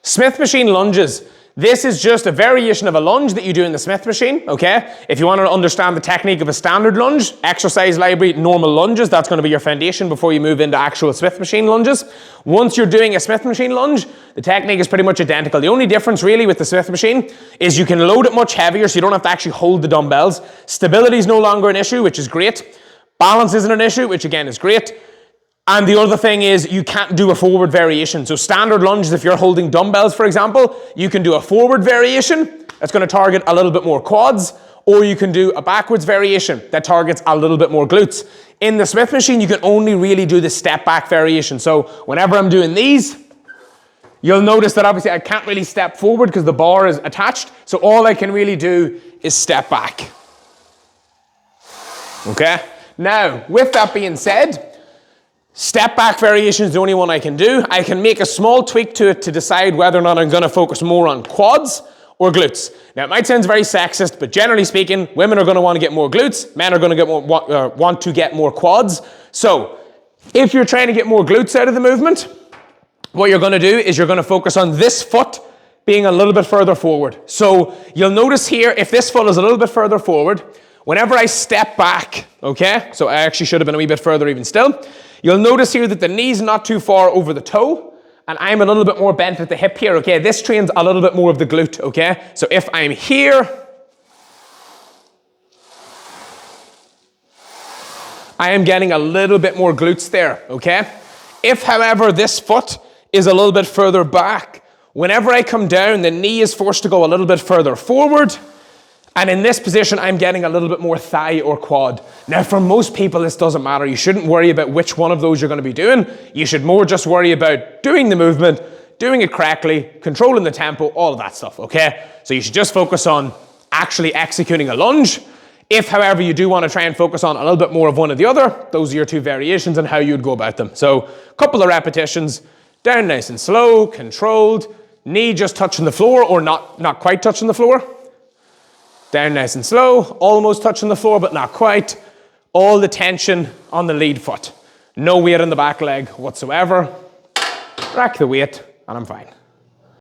Smith machine lunges. This is just a variation of a lunge that you do in the Smith machine, okay? If you want to understand the technique of a standard lunge, exercise library, normal lunges, that's going to be your foundation before you move into actual Smith machine lunges. Once you're doing a Smith machine lunge, the technique is pretty much identical. The only difference really with the Smith machine is you can load it much heavier, so you don't have to actually hold the dumbbells. Stability is no longer an issue, which is great. Balance isn't an issue, which again is great. And the other thing is you can't do a forward variation. So standard lunges, if you're holding dumbbells, for example, you can do a forward variation that's going to target a little bit more quads, or you can do a backwards variation that targets a little bit more glutes. In the Smith machine, you can only really do the step back variation. So whenever I'm doing these, you'll notice that obviously I can't really step forward because the bar is attached. So all I can really do is step back. Okay? Now, with that being said, step back variation is the only one I can do. I can make a small tweak to it to decide whether or not I'm going to focus more on quads or glutes. Now, it might sound very sexist, but generally speaking, women are going to want to get more glutes, men are going to want to get more quads. So, if you're trying to get more glutes out of the movement, what you're going to do is you're going to focus on this foot being a little bit further forward. So, you'll notice here, if this foot is a little bit further forward, whenever I step back, okay, so I actually should have been a wee bit further even still, you'll notice here that the knee's not too far over the toe, and I'm a little bit more bent at the hip here, okay? This trains a little bit more of the glute, okay? So if I'm here, I am getting a little bit more glutes there, okay? If, however, this foot is a little bit further back, whenever I come down, the knee is forced to go a little bit further forward, and in this position, I'm getting a little bit more thigh or quad. Now, for most people, this doesn't matter. You shouldn't worry about which one of those you're going to be doing. You should more just worry about doing the movement, doing it correctly, controlling the tempo, all of that stuff, okay? So you should just focus on actually executing a lunge. If, however, you do want to try and focus on a little bit more of one or the other, those are your two variations and how you'd go about them. So, a couple of repetitions, down nice and slow, controlled, knee just touching the floor or not quite touching the floor. Down nice and slow, almost touching the floor, but not quite. All the tension on the lead foot. No weight on the back leg whatsoever. Rack the weight, and I'm fine.